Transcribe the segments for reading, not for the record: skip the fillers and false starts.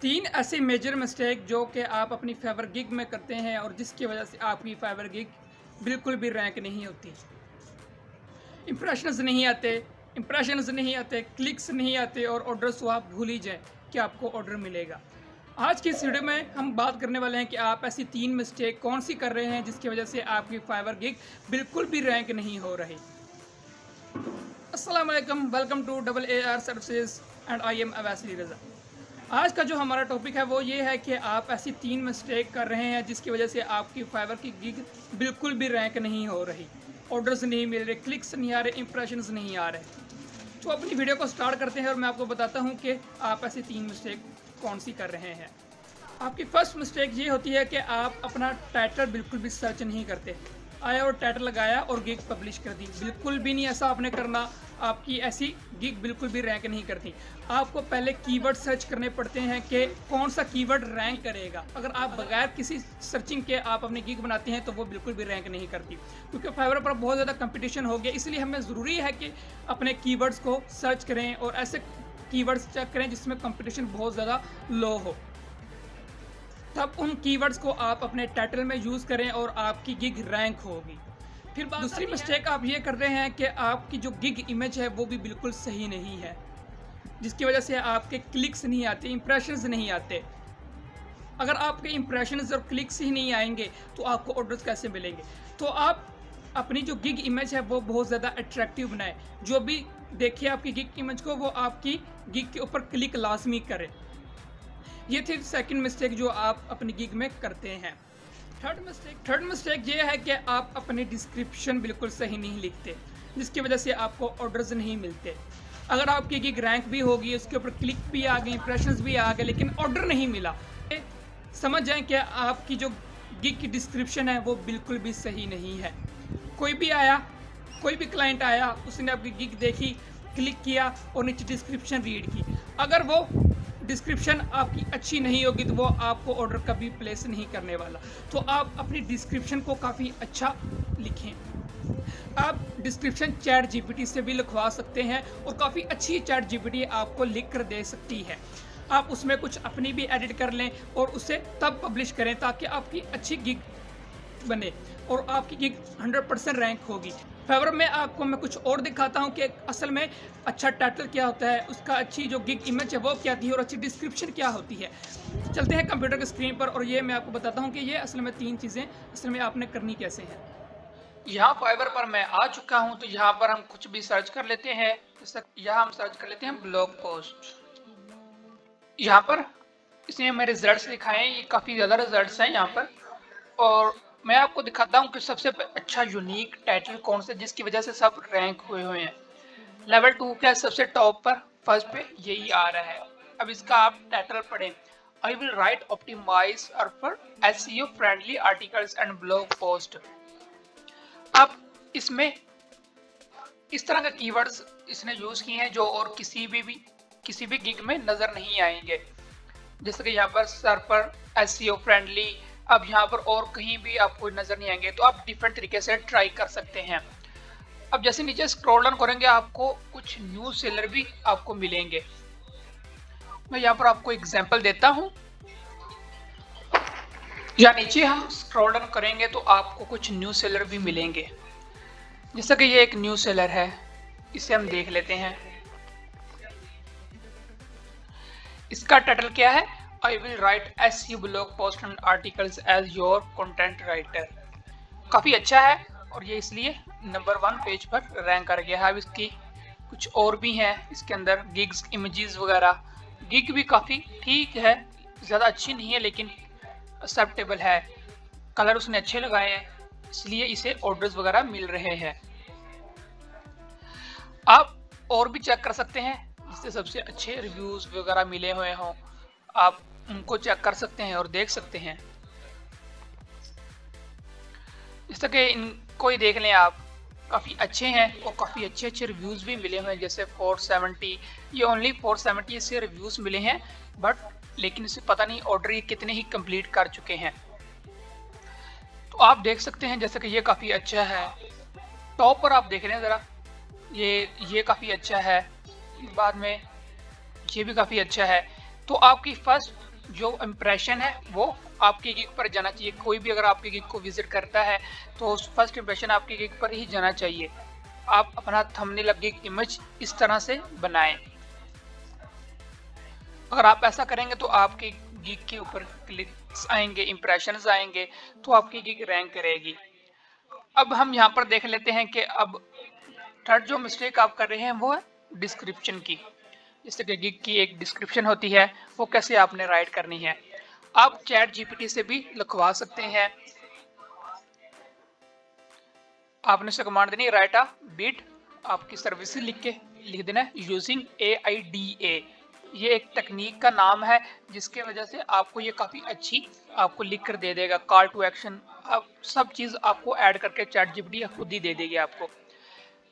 तीन ऐसे major mistake जो कि आप अपनी फाइवर गिग में करते हैं और जिसकी वजह से आपकी फाइवर गिग बिल्कुल भी रैंक नहीं होती। इंप्रेशंस नहीं आते, क्लिक्स नहीं आते और ऑर्डर्स तो आप भूल ही जाएं कि आपको ऑर्डर मिलेगा। आज की इस वीडियो में हम बात करने वाले हैं कि आप ऐसी तीन मिस्टेक कौन सी कर रहे हैं जिसकी वजह से आपकी फाइवर गिग बिल्कुल भी रैंक नहीं हो रही। अस्सलाम वालेकुम, welcome to AAR services and I am Owaisi Raza. आज का जो हमारा टॉपिक है वो ये है कि आप ऐसी तीन मिस्टेक कर रहे हैं जिसकी वजह से आपकी फाइवर की गिग बिल्कुल भी रैंक नहीं हो रही, ऑर्डर्स नहीं मिल रहे, क्लिक्स नहीं आ रहे, इंप्रेशंस नहीं आ रहे। तो अपनी वीडियो को स्टार्ट करते हैं और मैं आपको बताता हूँ कि आप ऐसी तीन मिस्टेक कौन सी कर रहे हैं। आपकी फर्स्ट मिस्टेक ये होती है कि आप अपना टाइटल बिल्कुल भी सर्च नहीं करते। आया और टाइटल लगाया और गिग पब्लिश कर दी, बिल्कुल भी नहीं ऐसा आपने करना। आपकी ऐसी गिग बिल्कुल भी रैंक नहीं करती। आपको पहले कीवर्ड सर्च करने पड़ते हैं कि कौन सा कीवर्ड रैंक करेगा। अगर आप बगैर किसी सर्चिंग के आप अपनी गिग बनाते हैं तो वो बिल्कुल भी रैंक नहीं करती, क्योंकि फाइवर पर बहुत ज़्यादा कंपटीशन हो गया। इसलिए हमें ज़रूरी है कि अपने कीवर्ड्स को सर्च करें और ऐसे कीवर्ड्स चेक करें जिसमें कंपटीशन बहुत ज़्यादा लो हो। तब उन कीवर्ड्स को आप अपने टाइटल में यूज़ करें और आपकी गिग रैंक होगी। फिर दूसरी मिस्टेक आप ये कर रहे हैं कि आपकी जो गिग इमेज है वो भी बिल्कुल सही नहीं है, जिसकी वजह से आपके क्लिक्स नहीं आते, इंप्रेशंस नहीं आते। अगर आपके इंप्रेशंस और क्लिक्स ही नहीं आएंगे तो आपको ऑर्डर्स कैसे मिलेंगे। तो आप अपनी जो गिग इमेज है वो बहुत ज़्यादा अट्रैक्टिव बनाएं। जो भी देखे आपकी गिग इमेज को वो आपकी गिग के ऊपर क्लिक लाजमी करें। ये थी सेकंड मिस्टेक जो आप अपनी गिग में करते हैं। थर्ड मिस्टेक ये है कि आप अपनी डिस्क्रिप्शन बिल्कुल सही नहीं लिखते, जिसकी वजह से आपको ऑर्डर्स नहीं मिलते। अगर आपकी गिग रैंक भी होगी, उसके ऊपर क्लिक भी आ गए, इंप्रेशंस भी आ गए, लेकिन ऑर्डर नहीं मिला, समझ जाएं कि आपकी जो गिग की डिस्क्रिप्शन है वो बिल्कुल भी सही नहीं है। कोई भी क्लाइंट आया, उसने आपकी गिग देखी, क्लिक किया और नीचे डिस्क्रिप्शन रीड की। अगर वो डिस्क्रिप्शन आपकी अच्छी नहीं होगी तो वो आपको ऑर्डर कभी प्लेस नहीं करने वाला। तो आप अपनी डिस्क्रिप्शन को काफ़ी अच्छा लिखें। आप डिस्क्रिप्शन चैट जीपीटी से भी लिखवा सकते हैं और काफ़ी अच्छी चैट जीपीटी आपको लिख कर दे सकती है। आप उसमें कुछ अपनी भी एडिट कर लें और उसे तब पब्लिश करें ताकि आपकी अच्छी गिग बने और आपकी गिग 100% रैंक होगी। फाइवर में आपको मैं कुछ और दिखाता हूँ कि असल में अच्छा टाइटल क्या होता है, उसका अच्छी जो गिग इमेज है वो क्या थी और अच्छी डिस्क्रिप्शन क्या होती है। चलते हैं कंप्यूटर की स्क्रीन पर और ये मैं आपको बताता हूँ कि ये असल में तीन चीज़ें असल में आपने करनी कैसे हैं। यहाँ फाइवर पर मैं आ चुका हूँ, तो यहाँ पर हम कुछ भी सर्च कर लेते हैं। जैसे यहाँ हम सर्च कर लेते हैं ब्लॉग पोस्ट। यहाँ पर इसने हमें रिजल्ट्स दिखाए हैं, ये काफ़ी ज़्यादा रिजल्ट्स हैं यहाँ पर। और मैं आपको दिखाता हूँ कि सबसे अच्छा यूनिक टाइटल कौन सा जिसकी वजह से सब रैंक हुए हैं। लेवल 2 का सबसे टॉप पर फर्स्ट पे यही आ रहा है। अब इसका आप टाइटल पढ़ें, I will write optimise for SEO friendly articles and blog post. अब इसमें इस तरह का कीवर्ड्स इसने यूज किए हैं जो और किसी भी गिग में नजर नहीं आएंगे। जैसे कि यहाँ पर सर पर एसईओ फ्रेंडली, अब यहाँ पर और कहीं भी आपको नजर नहीं आएंगे। तो आप डिफरेंट तरीके से ट्राई कर सकते हैं। अब जैसे नीचे स्क्रॉल डाउन करेंगे आपको कुछ न्यूज सेलर भी आपको मिलेंगे। मैं यहाँ पर आपको एग्जांपल देता हूँ। या नीचे हम स्क्रॉल डाउन करेंगे तो आपको कुछ न्यूज सेलर भी मिलेंगे। जैसा कि ये एक न्यूज सेलर है, इसे हम देख लेते हैं। इसका टाइटल क्या है, I will write SEO blog post and articles as your content writer. काफ़ी अच्छा है और ये इसलिए नंबर 1 पेज पर रैंक कर गया है। अब इसकी कुछ और भी हैं इसके अंदर, गिग्स, इमेजेस वगैरह। गिग भी काफ़ी ठीक है, ज़्यादा अच्छी नहीं है लेकिन एक्सेप्टेबल है। कलर उसने अच्छे लगाए हैं इसलिए इसे ऑर्डर्स वगैरह मिल रहे हैं। आप और भी चेक कर सकते हैं जिससे सबसे अच्छे रिव्यूज वगैरह मिले हुए हों, आप उनको चेक कर सकते हैं और देख सकते हैं। इस तरह के इनको ही देख लें आप, काफ़ी अच्छे हैं और काफ़ी अच्छे रिव्यूज़ भी मिले हुए हैं। जैसे 470, ये ओनली 470 इससे रिव्यूज़ मिले हैं, बट लेकिन इसे पता नहीं ऑर्डर ये कितने ही कंप्लीट कर चुके हैं। तो आप देख सकते हैं जैसे कि ये काफ़ी अच्छा है। टॉप पर आप देख रहे हैं ज़रा, ये काफ़ी अच्छा है। बाद में ये भी काफ़ी अच्छा है। तो आपकी फर्स्ट जो इम्प्रेशन है वो आपकी गिग पर जाना चाहिए। कोई भी अगर आपकी गिग को विजिट करता है तो फर्स्ट इम्प्रेशन आपकी गिग पर ही जाना चाहिए। आप अपना थंबनेल गिग इमेज इस तरह से बनाएं। अगर आप ऐसा करेंगे तो आपकी गिग के ऊपर क्लिक्स आएंगे, इम्प्रेशंस आएंगे, तो आपकी गिग रैंक करेगी। अब हम यहाँ पर देख लेते हैं कि अब थर्ड जो मिस्टेक आप कर रहे हैं वो है डिस्क्रिप्शन की। जैसे कि गिग की एक डिस्क्रिप्शन होती है, वो कैसे आपने राइट करनी है। आप चैट जीपीटी से भी लिखवा सकते हैं। आपने से कमांड देनी राइट अ बिट, आपकी सर्विस लिख देना है यूजिंग AIDA। ये एक तकनीक का नाम है जिसके वजह से आपको ये काफ़ी अच्छी आपको लिख कर दे देगा। कॉल टू एक्शन अब सब चीज़ आपको ऐड करके चैट जीपीटी खुद ही दे देगी आपको।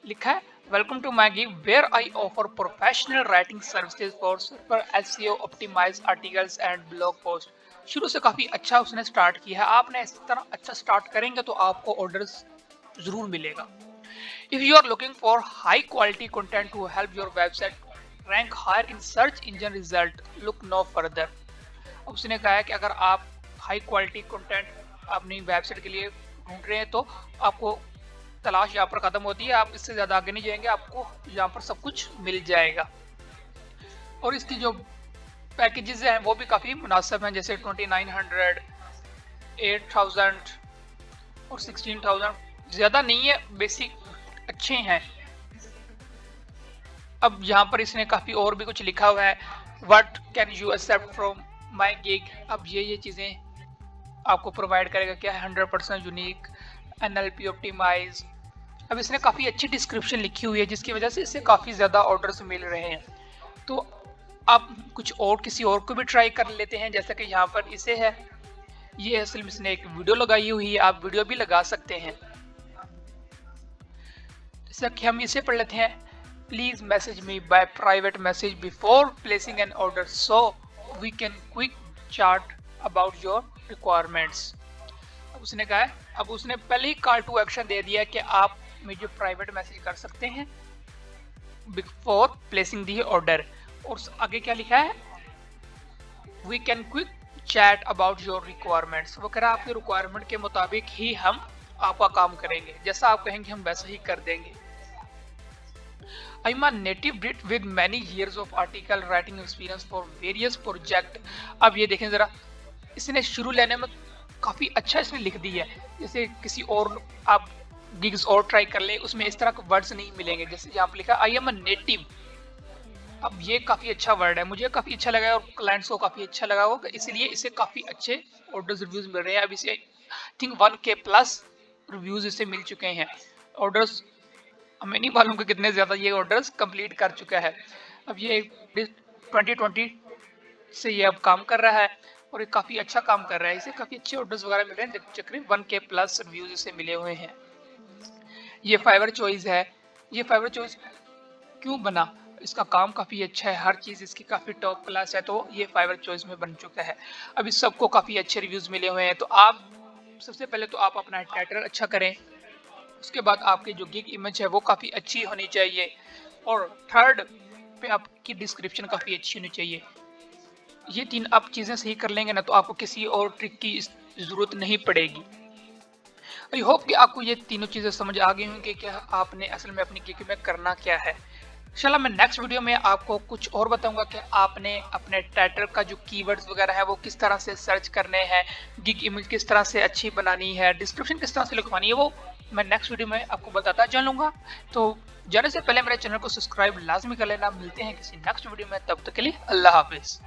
लिखा है welcome to my gig where I offer professional writing services for SEO optimize articles and blog post. शुरू से काफ़ी अच्छा उसने स्टार्ट किया है। आपने इस तरह अच्छा स्टार्ट करेंगे तो आपको ऑर्डर्स जरूर मिलेगा। If you are looking for high quality content to help your website rank higher in search engine result, look no further. उसने कहा है कि अगर आप हाई क्वालिटी कंटेंट अपनी वेबसाइट के लिए ढूंढ रहे हैं तो आपको तलाश यहाँ पर खत्म होती है। आप इससे ज़्यादा आगे नहीं जाएंगे, आपको यहाँ पर सब कुछ मिल जाएगा। और इसकी जो पैकेजेस हैं वो भी काफ़ी मुनासिब हैं, जैसे 2900, 8000 और 16000। ज़्यादा नहीं है, बेसिक अच्छे हैं। अब यहाँ पर इसने काफ़ी और भी कुछ लिखा हुआ है, what can you accept from my gig. अब ये चीज़ें आपको प्रोवाइड करेगा। क्या है 100% यूनिक, NLP ऑप्टिमाइज। अब इसने काफ़ी अच्छी डिस्क्रिप्शन लिखी हुई है जिसकी वजह से इससे काफ़ी ज़्यादा ऑर्डर्स मिल रहे हैं। तो आप कुछ और किसी और को भी ट्राई कर लेते हैं, जैसा कि यहाँ पर इसे है, ये असल में इसने एक वीडियो लगाई हुई है, आप वीडियो भी लगा सकते हैं। जैसा कि हम इसे पढ़ लेते हैं, please message me by private message before placing an order so we can quick chat about your requirements. अब उसने कहा है, अब उसने पहले ही कॉल टू एक्शन दे दिया है कि आप मुझे प्राइवेट मैसेज कर सकते हैं बिफोर प्लेसिंग दी ऑर्डर। और आगे क्या लिखा है, we can quick chat about your requirements. वो कह रहा है आपके रिक्वायरमेंट के मुताबिक ही हम आपका काम करेंगे, जैसा आप कहेंगे हम वैसा ही कर देंगे। I'm a native Brit with many years of article writing experience for various project। अब ये देखें जरा, इसने शुरू लेने में काफी अच्छा इसने लिख दी है। जैसे किसी और आप गिग्स और ट्राई कर ले, उसमें इस तरह के वर्ड्स नहीं मिलेंगे। जैसे यहाँ पर लिखा आई एम अ नेटिव। अब ये काफी अच्छा वर्ड है, मुझे काफी अच्छा लगा और क्लाइंट्स को काफी अच्छा लगा होगा, इसलिए इसे काफी अच्छे ऑर्डर्स रिव्यूज मिल रहे हैं। अब इसे थिंक 1K प्लस रिव्यूज इसे मिल चुके हैं। ऑर्डर्स हमें नहीं मालूम कि कितने ज़्यादा ये ऑर्डर्स कंप्लीट कर चुका है। अब ये 2020 से ये अब काम कर रहा है और ये काफ़ी अच्छा काम कर रहा है। इसे काफ़ी अच्छे ऑर्डर्स वगैरह मिल रहे हैं, तकरीबन 1K प्लस रिव्यूज इसे मिले हुए हैं। ये फाइवर चॉइस है। ये फाइवर चॉइस क्यों बना, इसका काम काफ़ी अच्छा है, हर चीज़ इसकी काफ़ी टॉप क्लास है, तो ये फाइवर चॉइस में बन चुका है। अब इस सबको काफ़ी अच्छे रिव्यूज़ मिले हुए हैं। तो आप सबसे पहले तो आप अपना टाइटल अच्छा करें, उसके बाद आपकी जो गिग इमेज है वो काफ़ी अच्छी होनी चाहिए, और थर्ड पे आपकी डिस्क्रिप्शन काफ़ी अच्छी होनी चाहिए। ये 3 आप चीज़ें सही कर लेंगे ना, तो आपको किसी और ट्रिक की ज़रूरत नहीं पड़ेगी। आई होप कि आपको ये तीनों चीज़ें समझ आ गई होंगी कि आपने असल में अपनी गिग में करना क्या है। इंशाल्लाह मैं नेक्स्ट वीडियो में आपको कुछ और बताऊंगा कि आपने अपने टाइटल का जो कीवर्ड्स वगैरह है वो किस तरह से सर्च करने हैं, गिग इमेज किस तरह से अच्छी बनानी है, डिस्क्रिप्शन किस तरह से लिखवानी है, वो मैं नेक्स्ट वीडियो में आपको बताता चलूँगा। तो जाने से पहले मेरे चैनल को सब्सक्राइब लाजमी कर लेना। मिलते हैं किसी नेक्स्ट वीडियो में, तब तक के लिए अल्लाह हाफिज़।